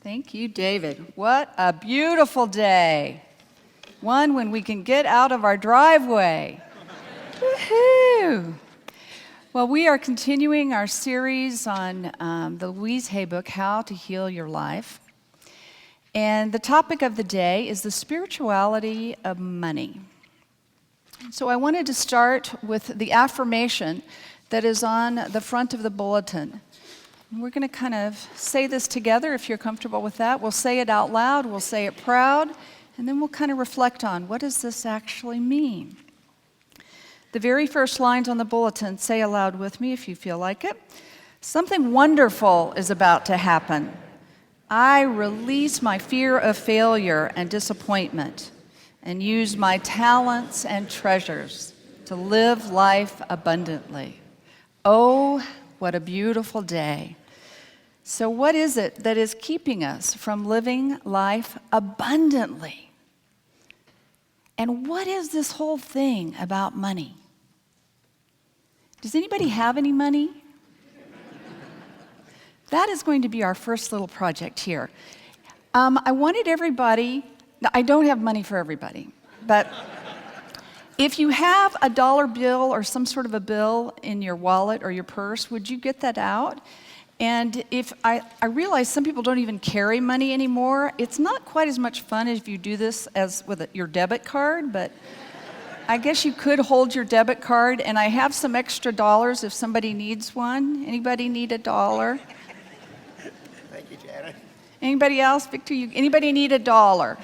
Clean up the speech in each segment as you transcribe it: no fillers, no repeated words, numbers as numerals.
Thank you, David. What a beautiful day. One when we can get out of our driveway. Woohoo! Well, we are continuing our series on the Louise Hay book, How to Heal Your Life. And the topic of the day is the spirituality of money. So I wanted to start with the affirmation that is on the front of the bulletin. We're going to kind of say this together if you're comfortable with that. We'll say it out loud, we'll say it proud, and then we'll kind of reflect on what does this actually mean. The very first lines on the bulletin, say aloud with me if you feel like it. Something wonderful is about to happen. I release my fear of failure and disappointment and use my talents and treasures to live life abundantly. Oh, what a beautiful day. So what is it that is keeping us from living life abundantly? And what is this whole thing about money? Does anybody have any money? That is going to be our first little project here. I wanted everybody, I don't have money for everybody, but if you have a dollar bill or some sort of a bill in your wallet or your purse, would you get that out? And if I realize some people don't even carry money anymore. It's not quite as much fun if you do this as with your debit card, but I guess you could hold your debit card, and I have some extra dollars if somebody needs one. Anybody need a dollar? Thank you, Janet. Anybody else? Victor, anybody need a dollar?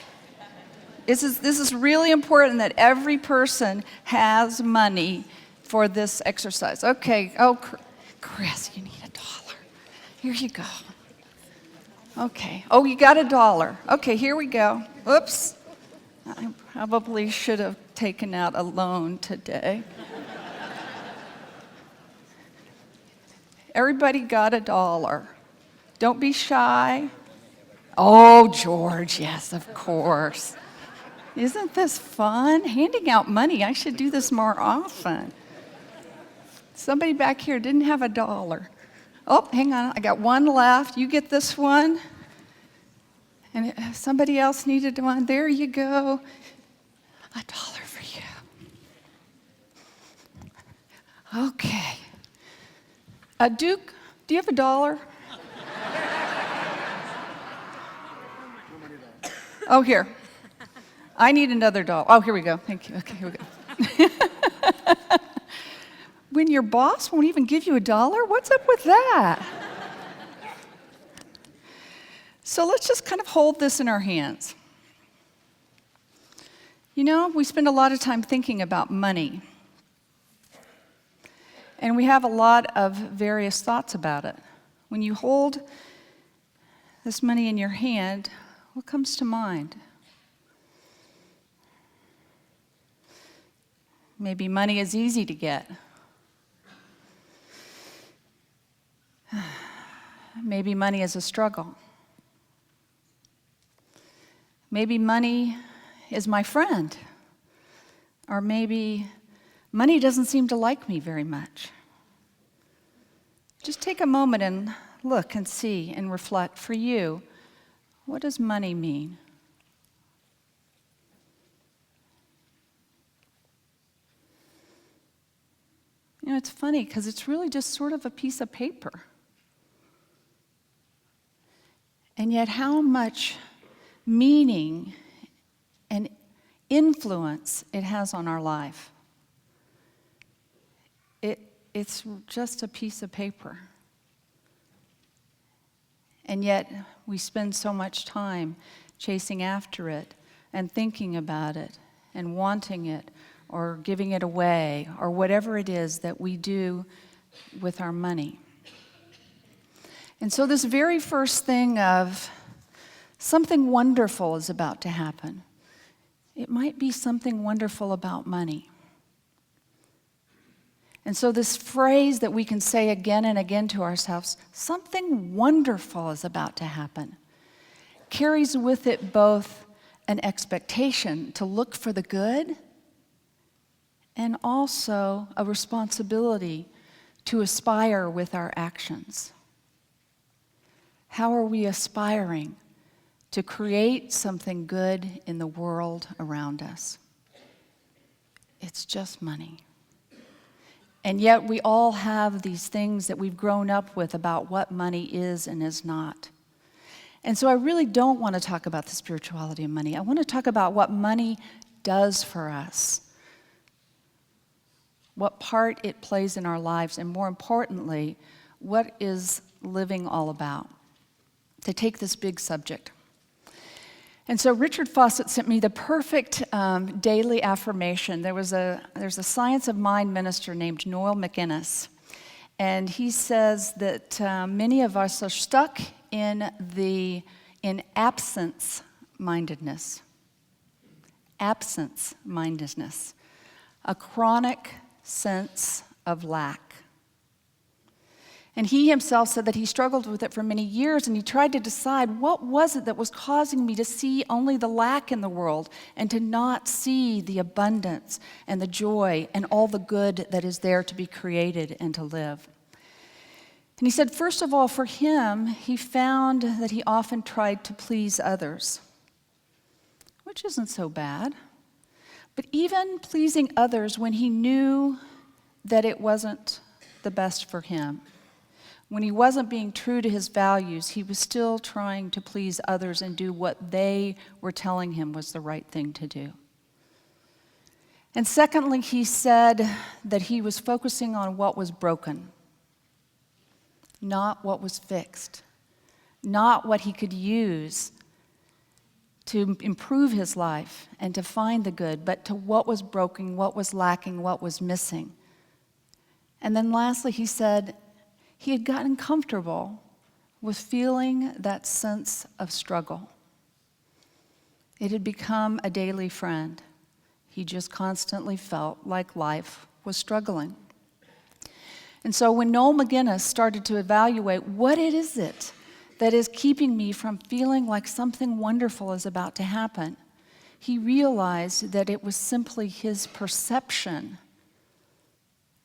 This is really important that every person has money for this exercise. Okay, oh, Chris, you need a dollar. Here you go. Okay, oh, you got a dollar. Okay, here we go. Oops, I probably should have taken out a loan today. Everybody got a dollar. Don't be shy. Oh, George, yes, of course. Isn't this fun? Handing out money, I should do this more often. Somebody back here didn't have a dollar. Oh, hang on, I got one left. You get this one. And somebody else needed one. There you go. $1 for you. Okay. Duke, do you have a dollar? Oh, here. I need another dollar. Oh, here we go. Thank you. Okay, here we go. When your boss won't even give you a dollar? What's up with that? So let's just kind of hold this in our hands. You know, we spend a lot of time thinking about money. And we have a lot of various thoughts about it. When you hold this money in your hand, what comes to mind? Maybe money is easy to get. Maybe money is a struggle. Maybe money is my friend. Or maybe money doesn't seem to like me very much. Just take a moment and look and see and reflect for you. What does money mean? You know, it's funny because it's really just sort of a piece of paper. And yet how much meaning and influence it has on our life. It's just a piece of paper. And yet we spend so much time chasing after it and thinking about it and wanting it or giving it away or whatever it is that we do with our money. And so this very first thing of something wonderful is about to happen. It might be something wonderful about money. And so this phrase that we can say again and again to ourselves, something wonderful is about to happen, carries with it both an expectation to look for the good and also a responsibility to aspire with our actions. How are we aspiring to create something good in the world around us. It's just money. And yet we all have these things that we've grown up with about what money is and is not. And so I really don't want to talk about the spirituality of money. I want to talk about what money does for us, what part it plays in our lives, and more importantly, what is living all about, to take this big subject. And so Richard Fawcett sent me the perfect daily affirmation. There's a Science of Mind minister named Noel McInnes, and he says that many of us are stuck in absence-mindedness. Absence-mindedness, a chronic sense of lack. And he himself said that he struggled with it for many years, and he tried to decide what was it that was causing me to see only the lack in the world and to not see the abundance and the joy and all the good that is there to be created and to live. And he said, first of all, for him, he found that he often tried to please others, which isn't so bad. But even pleasing others when he knew that it wasn't the best for him, when he wasn't being true to his values, he was still trying to please others and do what they were telling him was the right thing to do. And secondly, he said that he was focusing on what was broken, not what was fixed, not what he could use to improve his life and to find the good, but to what was broken, what was lacking, what was missing. And then lastly, he said he had gotten comfortable with feeling that sense of struggle. It had become a daily friend. He just constantly felt like life was struggling. And so when Noel McInnes started to evaluate what it is that is keeping me from feeling like something wonderful is about to happen, he realized that it was simply his perception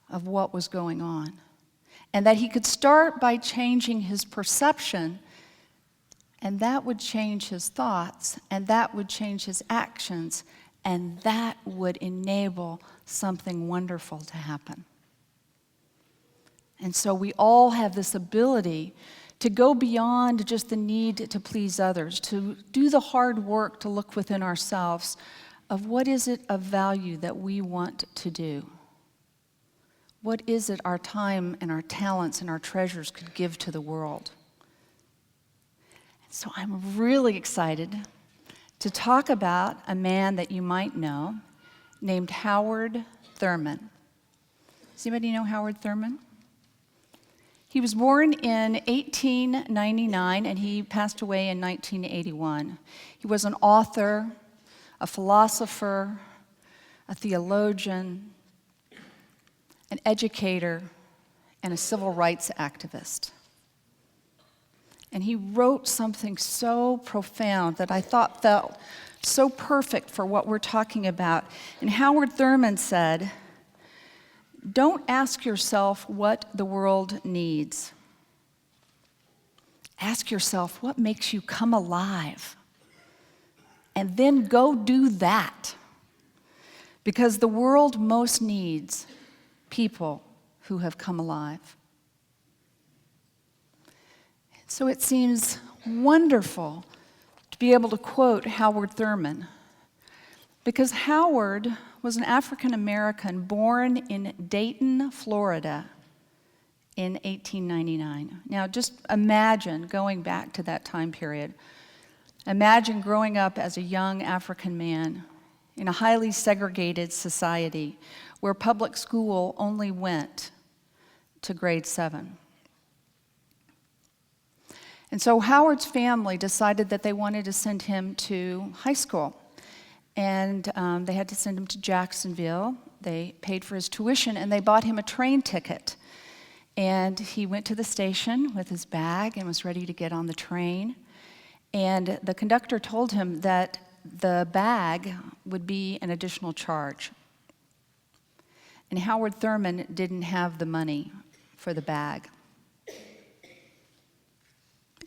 of what was going on. And that he could start by changing his perception, and that would change his thoughts, and that would change his actions, and that would enable something wonderful to happen. And so we all have this ability to go beyond just the need to please others, to do the hard work to look within ourselves of what is it of value that we want to do. What is it our time and our talents and our treasures could give to the world? So I'm really excited to talk about a man that you might know named Howard Thurman. Does anybody know Howard Thurman? He was born in 1899 and he passed away in 1981. He was an author, a philosopher, a theologian, an educator, and a civil rights activist. And he wrote something so profound that I thought felt so perfect for what we're talking about. And Howard Thurman said, "Don't ask yourself what the world needs. Ask yourself what makes you come alive. And then go do that. Because the world most needs people who have come alive." So it seems wonderful to be able to quote Howard Thurman, because Howard was an African American born in Dayton, Florida in 1899. Now just imagine going back to that time period. Imagine growing up as a young African man in a highly segregated society where public school only went to grade 7. And so Howard's family decided that they wanted to send him to high school. And they had to send him to Jacksonville. They paid for his tuition, and they bought him a train ticket. And he went to the station with his bag and was ready to get on the train. And the conductor told him that the bag would be an additional charge. And Howard Thurman didn't have the money for the bag.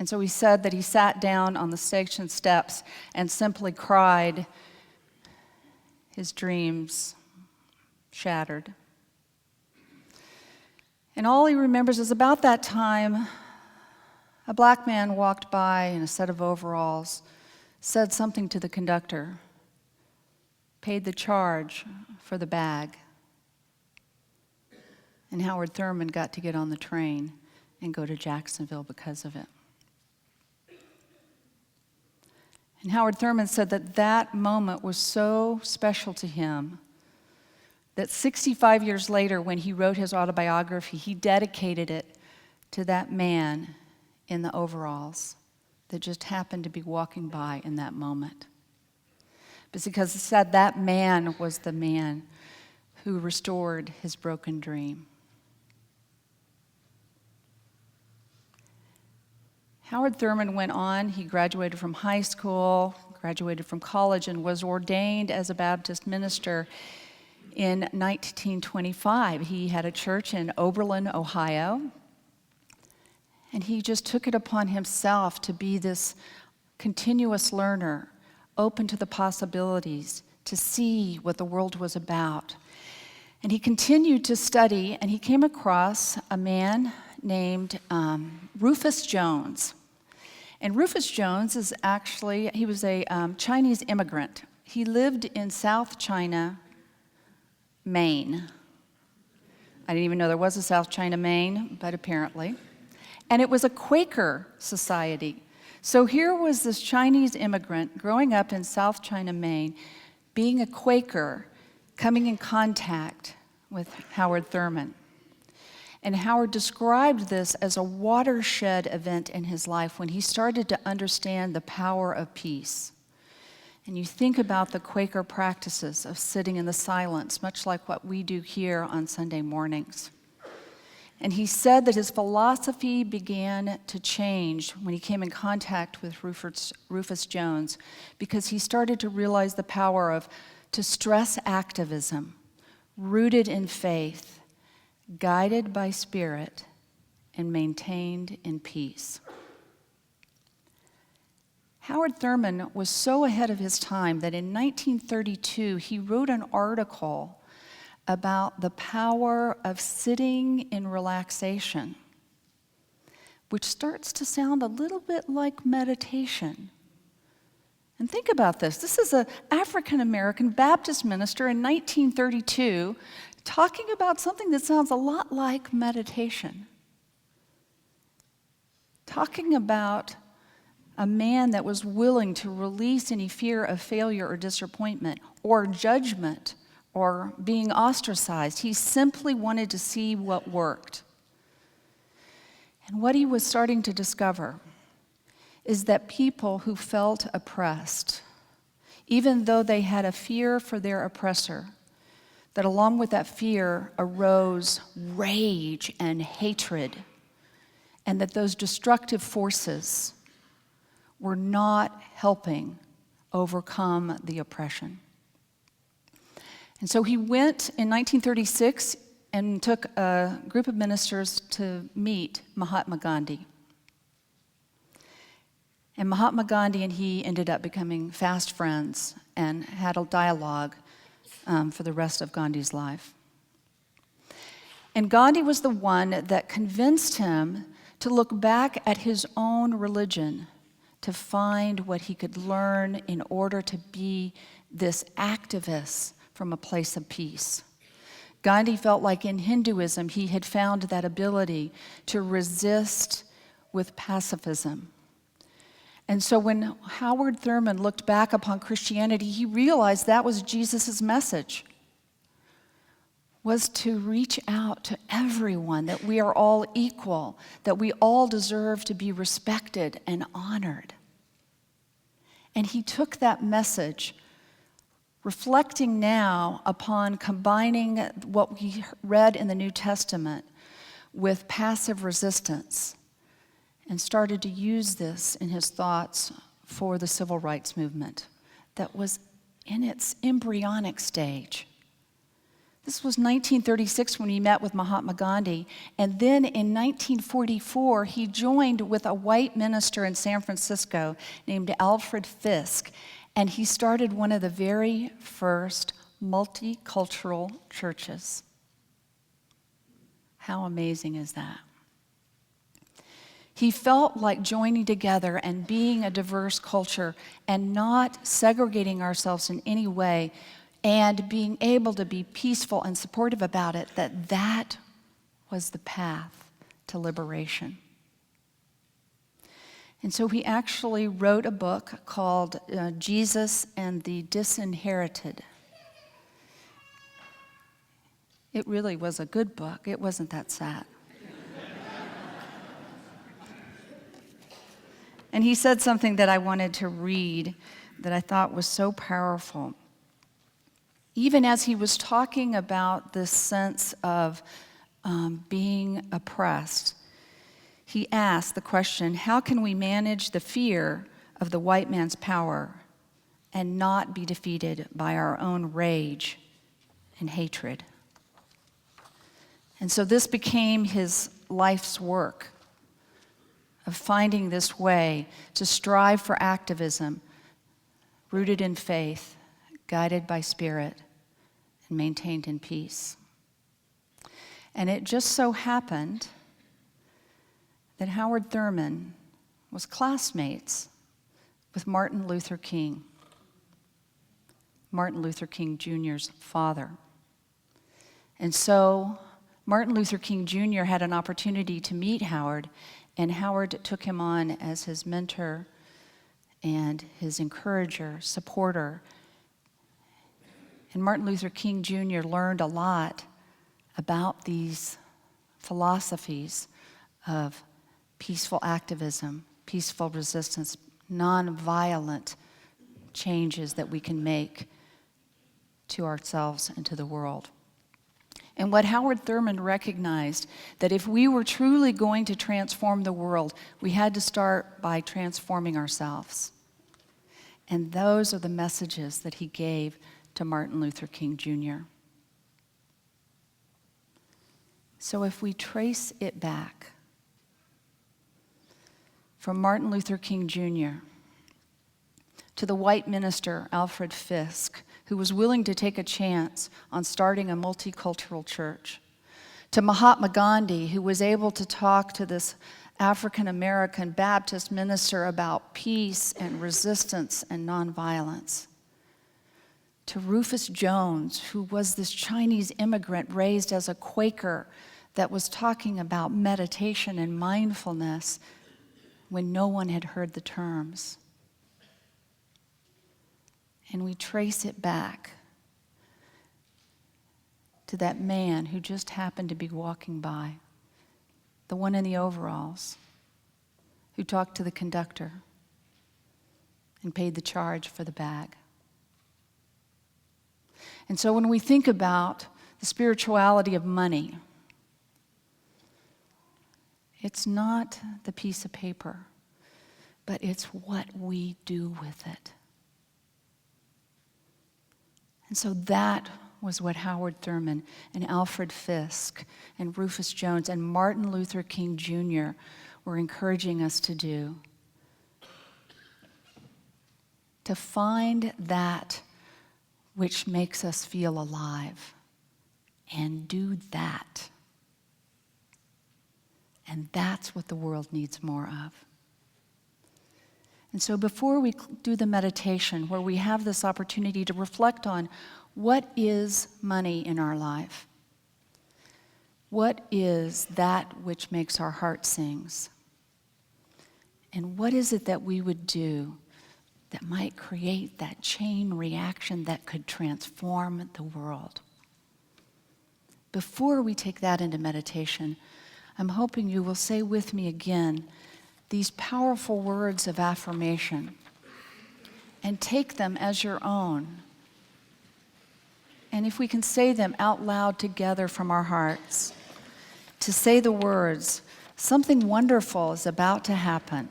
And so he said that he sat down on the station steps and simply cried, his dreams shattered. And all he remembers is about that time, a black man walked by in a set of overalls, said something to the conductor, paid the charge for the bag. And Howard Thurman got to get on the train and go to Jacksonville because of it. And Howard Thurman said that that moment was so special to him that 65 years later, when he wrote his autobiography, he dedicated it to that man in the overalls that just happened to be walking by in that moment. But because he said that man was the man who restored his broken dream. Howard Thurman went on. He graduated from high school, graduated from college, and was ordained as a Baptist minister in 1925. He had a church in Oberlin, Ohio, and he just took it upon himself to be this continuous learner, open to the possibilities, to see what the world was about. And he continued to study, and he came across a man named Rufus Jones. And Rufus Jones is actually, he was a Chinese immigrant. He lived in South China, Maine. I didn't even know there was a South China, Maine, but apparently. And it was a Quaker society. So here was this Chinese immigrant growing up in South China, Maine, being a Quaker, coming in contact with Howard Thurman. And Howard described this as a watershed event in his life when he started to understand the power of peace. And you think about the Quaker practices of sitting in the silence, much like what we do here on Sunday mornings. And he said that his philosophy began to change when he came in contact with Rufus Jones, because he started to realize the power to stress activism, rooted in faith, guided by spirit, and maintained in peace. Howard Thurman was so ahead of his time that in 1932 he wrote an article about the power of sitting in relaxation, which starts to sound a little bit like meditation. And think about this. This is an African-American Baptist minister in 1932 talking about something that sounds a lot like meditation. Talking about a man that was willing to release any fear of failure or disappointment or judgment or being ostracized. He simply wanted to see what worked. And what he was starting to discover is that people who felt oppressed, even though they had a fear for their oppressor, that along with that fear arose rage and hatred, and that those destructive forces were not helping overcome the oppression. And so he went in 1936 and took a group of ministers to meet Mahatma Gandhi. And Mahatma Gandhi and he ended up becoming fast friends and had a dialogue for the rest of Gandhi's life. And Gandhi was the one that convinced him to look back at his own religion to find what he could learn in order to be this activist from a place of peace. Gandhi felt like in Hinduism he had found that ability to resist with pacifism. And so when Howard Thurman looked back upon Christianity, he realized that was Jesus' message, was to reach out to everyone, that we are all equal, that we all deserve to be respected and honored. And he took that message, reflecting now upon combining what we read in the New Testament with passive resistance, and started to use this in his thoughts for the civil rights movement that was in its embryonic stage. This was 1936 when he met with Mahatma Gandhi. And then in 1944, he joined with a white minister in San Francisco named Alfred Fisk. And he started one of the very first multicultural churches. How amazing is that? He felt like joining together and being a diverse culture and not segregating ourselves in any way, and being able to be peaceful and supportive about it, that was the path to liberation. And so he actually wrote a book called Jesus and the Disinherited. It really was a good book. It wasn't that sad. And he said something that I wanted to read that I thought was so powerful. Even as he was talking about this sense of being oppressed, he asked the question, how can we manage the fear of the white man's power and not be defeated by our own rage and hatred? And so this became his life's work of finding this way to strive for activism rooted in faith, guided by spirit, and maintained in peace. And it just so happened that Howard Thurman was classmates with Martin Luther King Jr.'s father. And so Martin Luther King Jr. had an opportunity to meet Howard, and Howard took him on as his mentor and his encourager, supporter. And Martin Luther King Jr. learned a lot about these philosophies of peaceful activism, peaceful resistance, nonviolent changes that we can make to ourselves and to the world. And what Howard Thurman recognized, that if we were truly going to transform the world, we had to start by transforming ourselves. And those are the messages that he gave to Martin Luther King Jr. So if we trace it back from Martin Luther King Jr. to the white minister Alfred Fisk, who was willing to take a chance on starting a multicultural church, to Mahatma Gandhi, who was able to talk to this African-American Baptist minister about peace and resistance and nonviolence, to Rufus Jones, who was this Chinese immigrant raised as a Quaker that was talking about meditation and mindfulness when no one had heard the terms. And we trace it back to that man who just happened to be walking by, the one in the overalls, who talked to the conductor and paid the charge for the bag. And so when we think about the spirituality of money, it's not the piece of paper, but it's what we do with it. And so that was what Howard Thurman and Alfred Fisk and Rufus Jones and Martin Luther King Jr. were encouraging us to do. To find that which makes us feel alive and do that. And that's what the world needs more of. And so before we do the meditation, where we have this opportunity to reflect on what is money in our life? What is that which makes our heart sings? And what is it that we would do that might create that chain reaction that could transform the world? Before we take that into meditation, I'm hoping you will say with me again these powerful words of affirmation and take them as your own. And if we can say them out loud together from our hearts, to say the words, something wonderful is about to happen.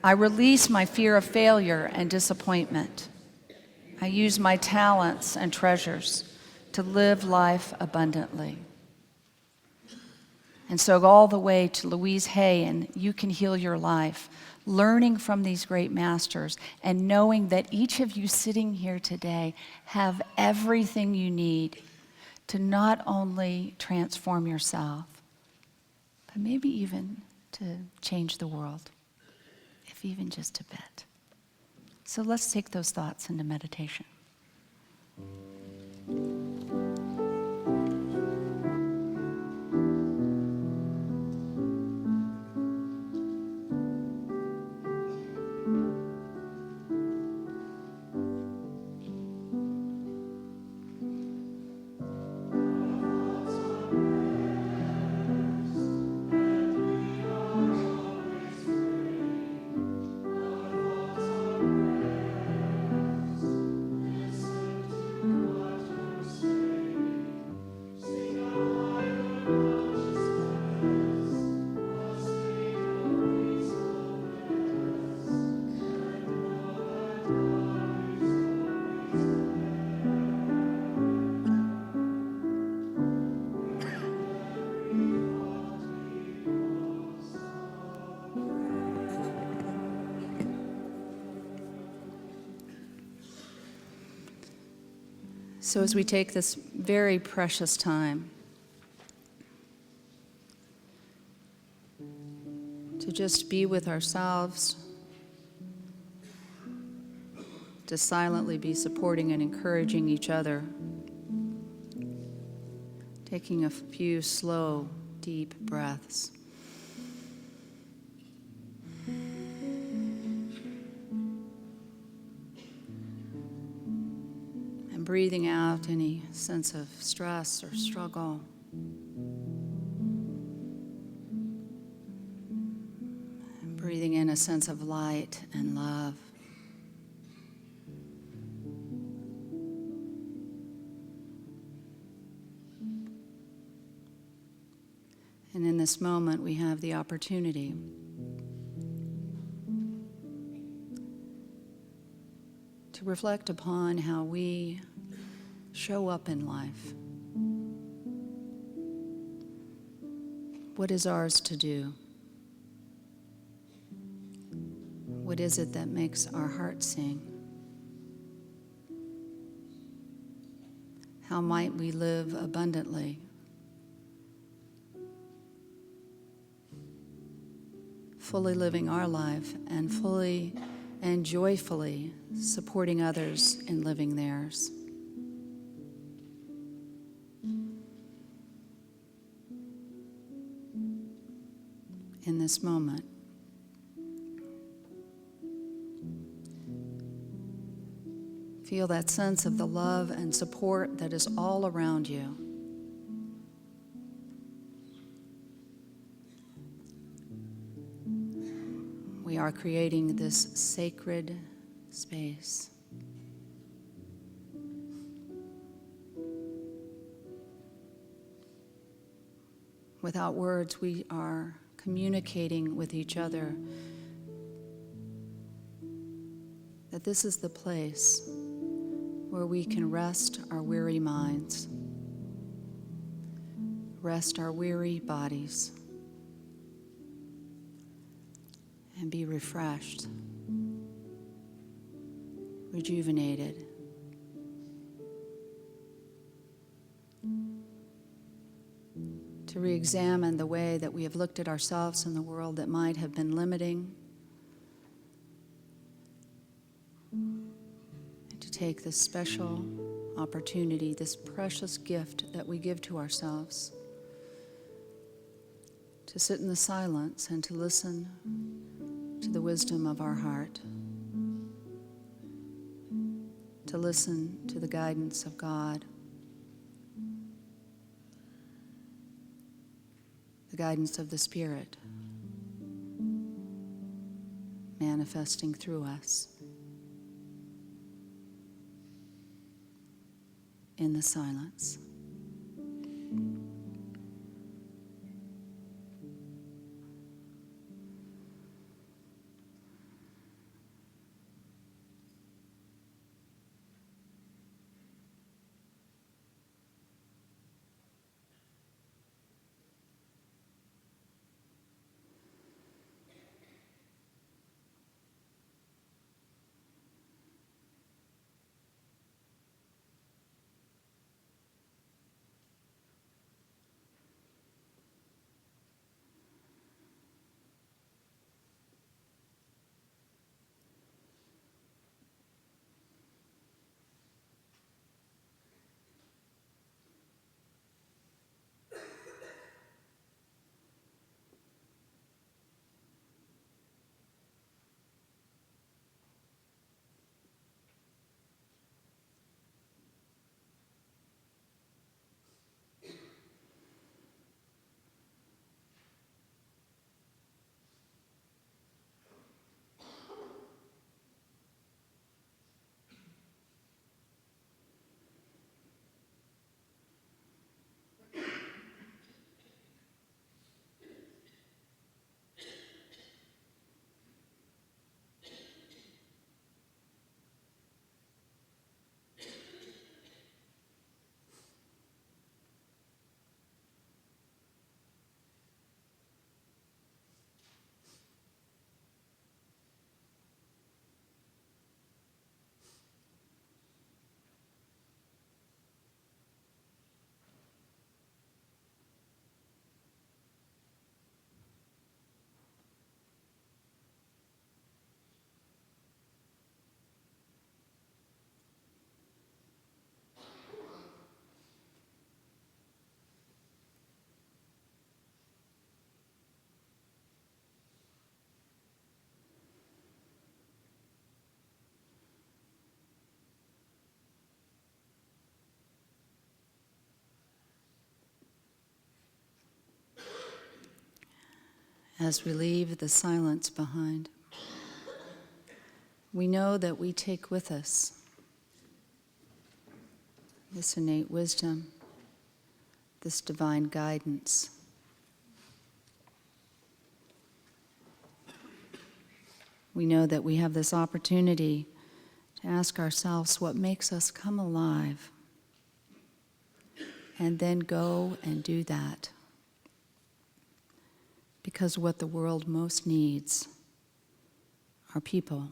I release my fear of failure and disappointment. I use my talents and treasures to live life abundantly. And so all the way to Louise Hay and You Can Heal Your Life, learning from these great masters and knowing that each of you sitting here today have everything you need to not only transform yourself, but maybe even to change the world, if even just a bit. So let's take those thoughts into meditation. So as we take this very precious time to just be with ourselves, to silently be supporting and encouraging each other, taking a few slow, deep breaths. Breathing out any sense of stress or struggle. And breathing in a sense of light and love. And in this moment, we have the opportunity to reflect upon how we show up in life. What is ours to do? What is it that makes our heart sing? How might we live abundantly? Fully living our life and fully and joyfully supporting others in living theirs. In this moment, feel that sense of the love and support that is all around you. We are creating this sacred space. Without words, we are communicating with each other that this is the place where we can rest our weary minds, rest our weary bodies, and be refreshed, rejuvenated. To re-examine the way that we have looked at ourselves and the world that might have been limiting, and to take this special opportunity, this precious gift that we give to ourselves, to sit in the silence and to listen to the wisdom of our heart, to listen to the guidance of God, the guidance of the Spirit manifesting through us in the silence. as we leave the silence behind. We know that we take with us this innate wisdom, this divine guidance. We know that we have this opportunity to ask ourselves what makes us come alive, and then go and do that. Because what the world most needs are people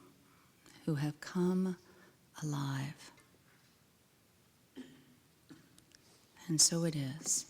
who have come alive. And so it is.